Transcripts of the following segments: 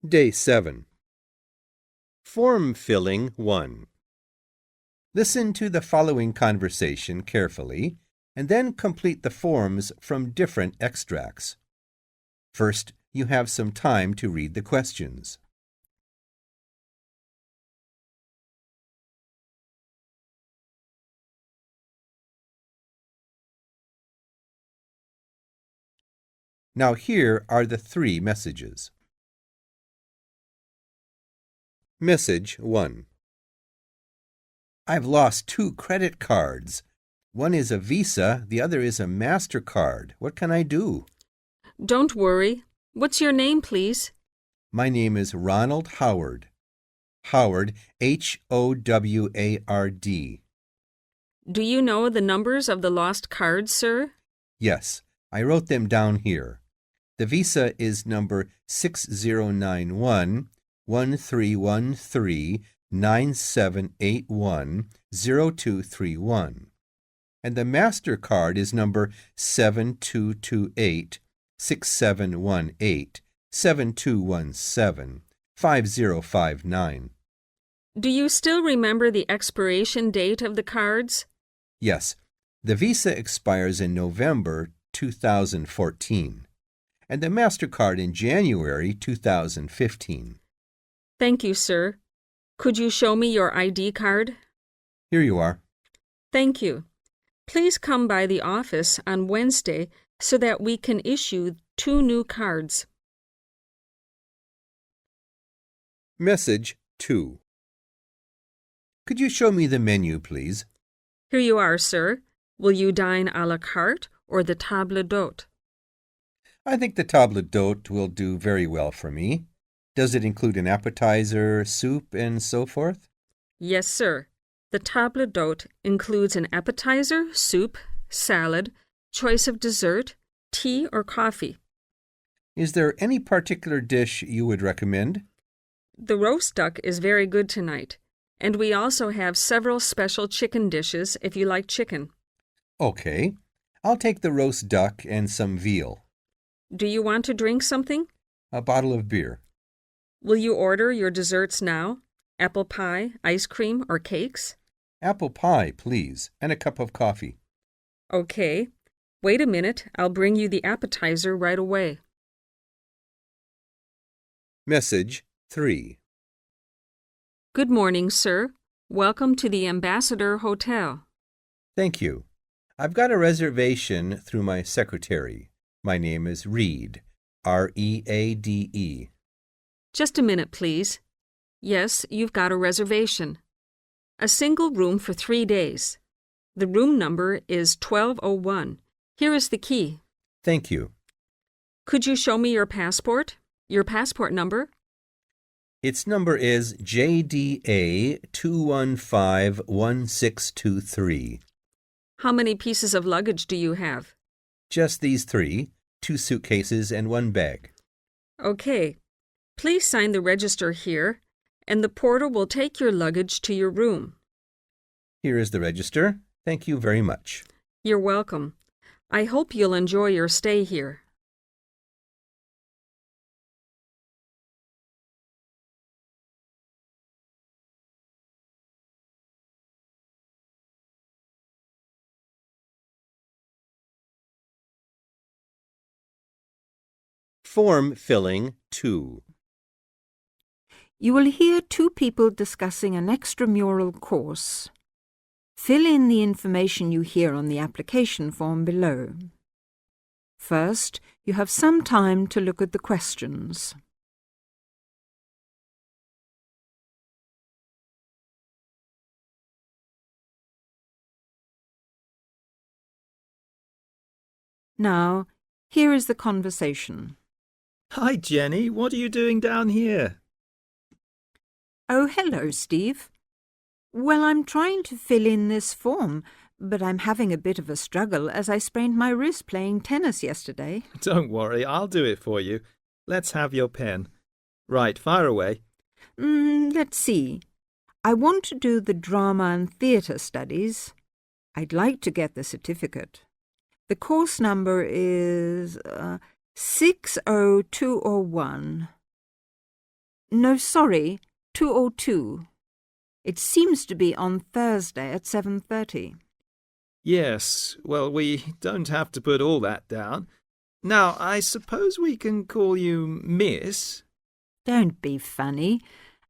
Day 7. Form Filling 1. Listen to the following conversation carefully and then complete the forms from different extracts. First, you have some time to read the questions. Now here are the 3 messages. Message 1. I've lost 2 credit cards. One is a Visa, the other is a MasterCard. What can I do? Don't worry. What's your name, please? My name is Ronald Howard. Howard, Howard. Do you know the numbers of the lost cards, sir? Yes, I wrote them down here. The Visa is number 6091-1313-9781-0231, and the MasterCard is number 7228-6718-7217-5059. Do you still remember the expiration date of the cards? Yes, the Visa expires in November 2014. And the MasterCard in January 2015. Thank you, sir. Could you show me your ID card? Here you are. Thank you. Please come by the office on Wednesday so that we can issue 2 new cards. Message 2. Could you show me the menu, please? Here you are, sir. Will you dine à la carte or the table d'hôte? I think the table d'hôte will do very well for me. Does it include an appetizer, soup, and so forth? Yes, sir. The table d'hôte includes an appetizer, soup, salad, choice of dessert, tea or coffee. Is there any particular dish you would recommend? The roast duck is very good tonight, and we also have several special chicken dishes if you like chicken. Okay. I'll take the roast duck and some veal. Do you want to drink something? A bottle of beer. Will you order your desserts now? Apple pie, ice cream, or cakes? Apple pie, please, and a cup of coffee. Okay. Wait a minute. I'll bring you the appetizer right away. Message 3. Good morning, sir. Welcome to the Ambassador Hotel. Thank you. I've got a reservation through my secretary. My name is Reed, R-E-A-D-E. Just a minute, please. Yes, you've got a reservation. A single room for 3 days. The room number is 1201. Here is the key. Thank you. Could you show me your passport? Your passport number? Its number is JDA 2151623. How many pieces of luggage do you have? Just these 3, 2 suitcases and 1 bag. Okay. Please sign the register here, and the porter will take your luggage to your room. Here is the register. Thank you very much. You're welcome. I hope you'll enjoy your stay here. Form Filling 2. You will hear 2 people discussing an extramural course. Fill in the information you hear on the application form below. First, you have some time to look at the questions. Now, here is the conversation. Hi, Jenny. What are you doing down here? Oh, hello, Steve. Well, I'm trying to fill in this form, but I'm having a bit of a struggle as I sprained my wrist playing tennis yesterday. Don't worry, I'll do it for you. Let's have your pen. Right, fire away. Let's see. I want to do the drama and theatre studies. I'd like to get the certificate. The course number is 60201. No, sorry, 202. It seems to be on Thursday at 7:30. Yes, well, we don't have to put all that down. Now, I suppose we can call you Miss? Don't be funny,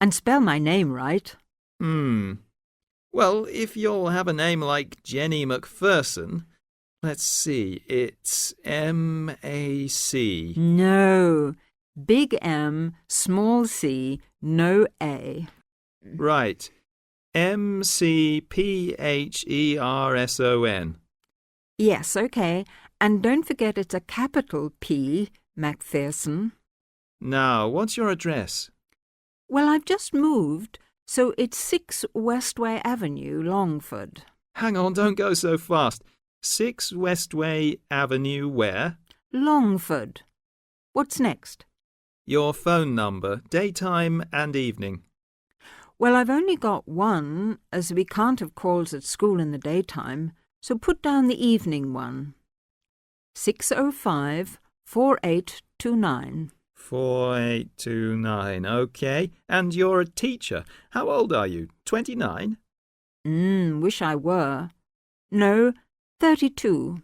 and spell my name right. Well, if you'll have a name like Jenny McPherson, let's see, it's M-A-C. No, big M, small c, no A. Right, M-C-P-H-E-R-S-O-N. Yes, okay, and don't forget it's a capital P, Macpherson. Now, what's your address? Well, I've just moved, so it's 6 Westway Avenue, Longford. Hang on, don't go so fast. 6 Westway Avenue where? Longford. What's next? Your phone number, daytime and evening. Well, I've only got one, as we can't have calls at school in the daytime, so put down the evening one. 605-4829. 4829, OK. And you're a teacher. How old are you? 29? Wish I were. No, 32.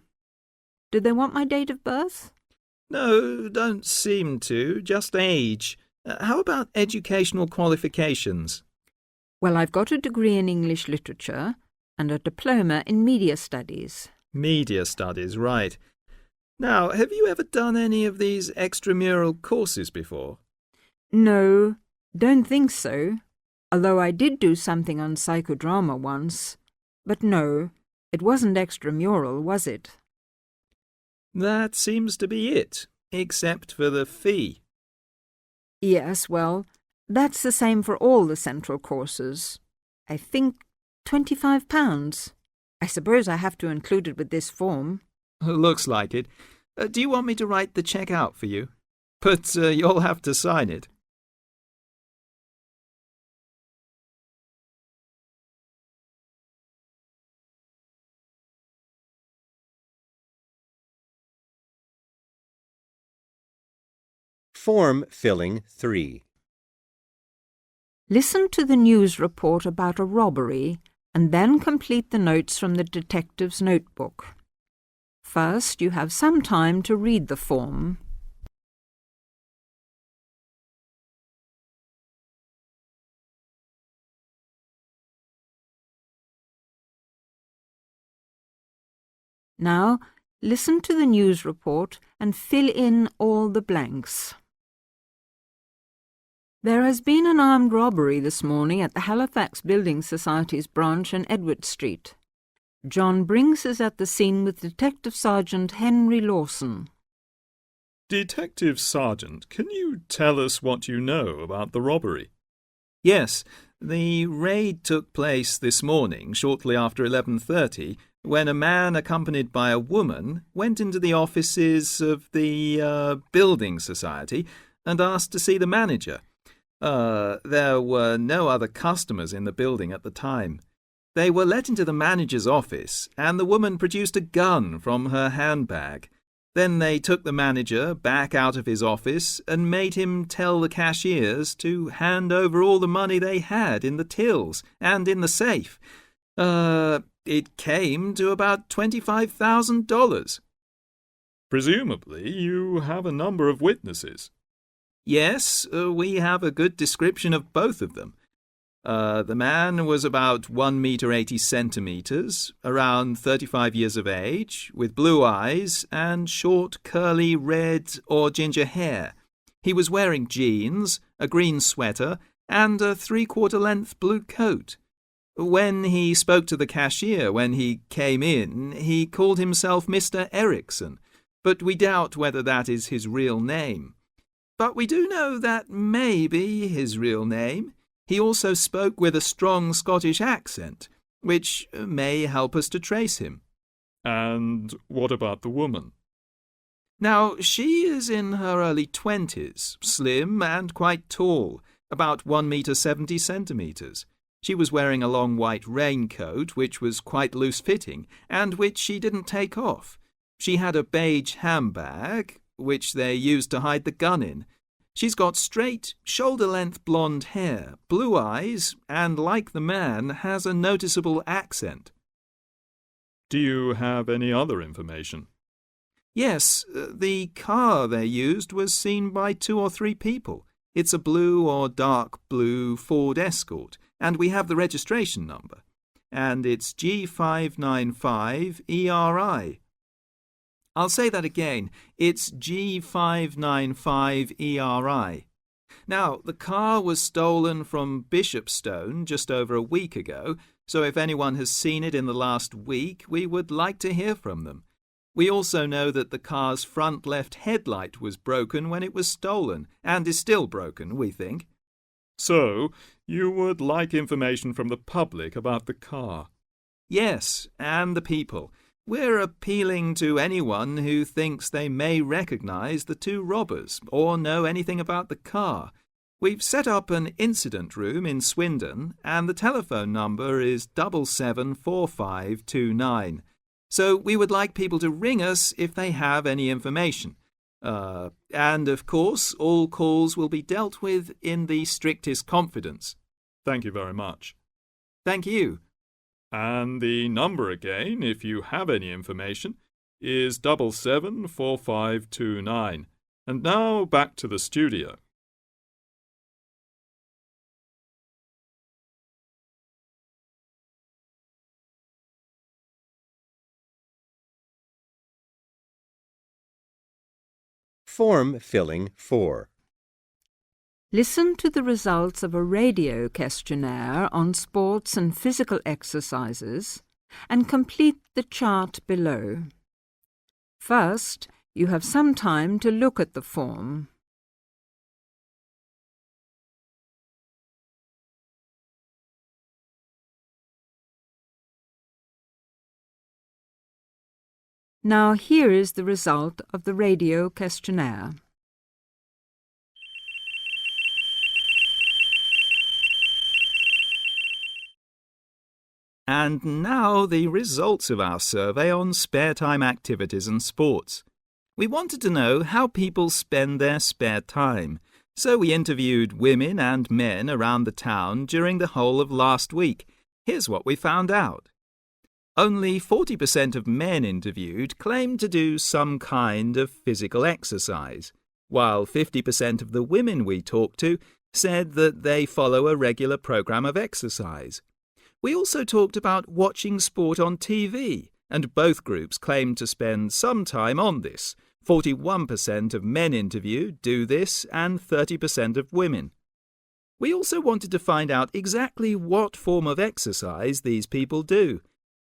Do they want my date of birth? No, don't seem to. Just age. How about educational qualifications? Well, I've got a degree in English literature and a diploma in media studies. Media studies, right. Now, have you ever done any of these extramural courses before? No, don't think so, although I did do something on psychodrama once. But no, it wasn't extramural, was it? That seems to be it, except for the fee. Yes, well, that's the same for all the central courses. I think £25. I suppose I have to include it with this form. Looks like it. Do you want me to write the cheque out for you? But you'll have to sign it. Form filling 3. Listen to the news report about a robbery and then complete the notes from the detective's notebook. First, you have some time to read the form. Now, listen to the news report and fill in all the blanks. There has been an armed robbery this morning at the Halifax Building Society's branch on Edward Street. John Brinks is at the scene with Detective Sergeant Henry Lawson. Detective Sergeant, can you tell us what you know about the robbery? Yes, the raid took place this morning, shortly after 11:30, when a man accompanied by a woman went into the offices of the Building Society and asked to see the manager. There were no other customers in the building at the time. They were let into the manager's office, and the woman produced a gun from her handbag. Then they took the manager back out of his office and made him tell the cashiers to hand over all the money they had in the tills and in the safe. It came to about $25,000. Presumably you have a number of witnesses. Yes, we have a good description of both of them. The man was about 1 meter 80 centimeters, around 35 years of age, with blue eyes and short, curly red or ginger hair. He was wearing jeans, a green sweater, and a 3/4 length blue coat. When he spoke to the cashier when he came in, he called himself Mr. Erickson, but we doubt whether that is his real name. But we do know that may be his real name. He also spoke with a strong Scottish accent, which may help us to trace him. And what about the woman? Now, she is in her early 20s, slim and quite tall, about 1 meter 70 centimeters. She was wearing a long white raincoat, which was quite loose-fitting, and which she didn't take off. She had a beige handbag, which they used to hide the gun in. She's got straight, shoulder-length blonde hair, blue eyes, and like the man, has a noticeable accent. Do you have any other information? Yes, the car they used was seen by 2 or 3 people. It's a blue or dark blue Ford Escort, and we have the registration number. And it's G595ERI. I'll say that again. It's G595ERI. Now, the car was stolen from Bishopstone just over a week ago, so if anyone has seen it in the last week, we would like to hear from them. We also know that the car's front left headlight was broken when it was stolen, and is still broken, we think. So, you would like information from the public about the car? Yes, and the people. We're appealing to anyone who thinks they may recognise the 2 robbers or know anything about the car. We've set up an incident room in Swindon, and the telephone number is 774529. So we would like people to ring us if they have any information. And of course, all calls will be dealt with in the strictest confidence. Thank you very much. Thank you. And the number again, if you have any information, is 774529. And now back to the studio. Form filling 4. Listen to the results of a radio questionnaire on sports and physical exercises and complete the chart below. First, you have some time to look at the form. Now here is the result of the radio questionnaire. And now the results of our survey on spare time activities and sports. We wanted to know how people spend their spare time, so we interviewed women and men around the town during the whole of last week. Here's what we found out. Only 40% of men interviewed claimed to do some kind of physical exercise, while 50% of the women we talked to said that they follow a regular program of exercise. We also talked about watching sport on TV, and both groups claimed to spend some time on this. 41% of men interviewed do this, and 30% of women. We also wanted to find out exactly what form of exercise these people do.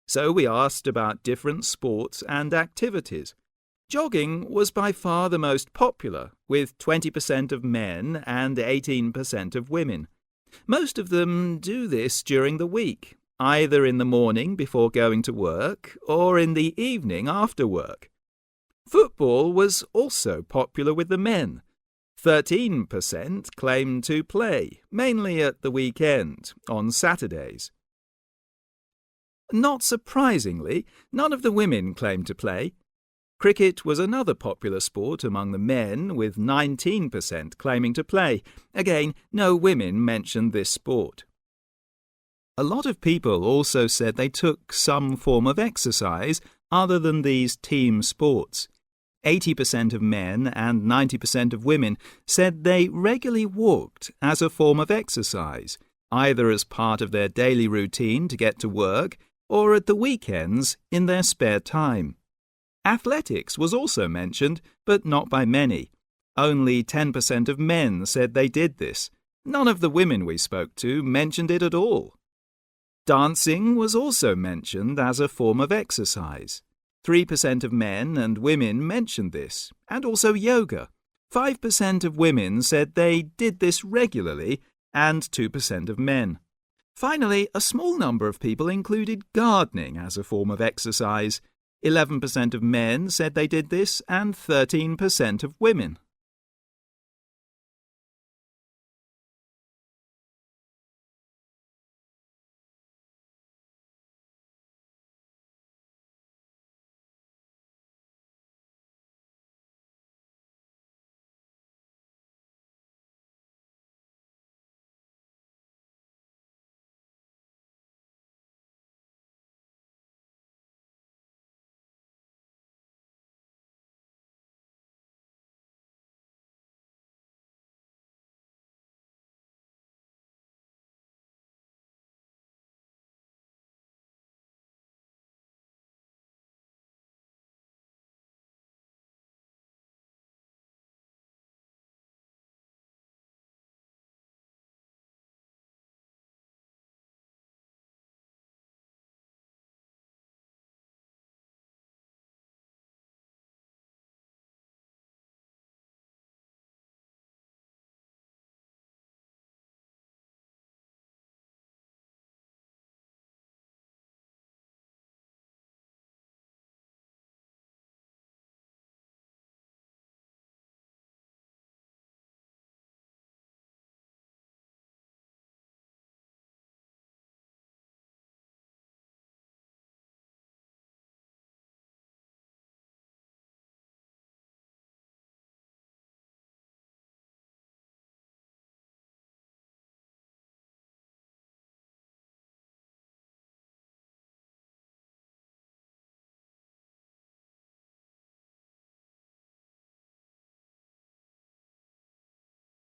So we asked about different sports and activities. Jogging was by far the most popular, with 20% of men and 18% of women. Most of them do this during the week, either in the morning before going to work or in the evening after work. Football was also popular with the men. 13% claimed to play, mainly at the weekend, on Saturdays. Not surprisingly, none of the women claimed to play. Cricket was another popular sport among the men, with 19% claiming to play. Again, no women mentioned this sport. A lot of people also said they took some form of exercise other than these team sports. 80% of men and 90% of women said they regularly walked as a form of exercise, either as part of their daily routine to get to work or at the weekends in their spare time. Athletics was also mentioned, but not by many. Only 10% of men said they did this. None of the women we spoke to mentioned it at all. Dancing was also mentioned as a form of exercise. 3% of men and women mentioned this, and also yoga. 5% of women said they did this regularly, and 2% of men. Finally, a small number of people included gardening as a form of exercise. 11% of men said they did this, and 13% of women.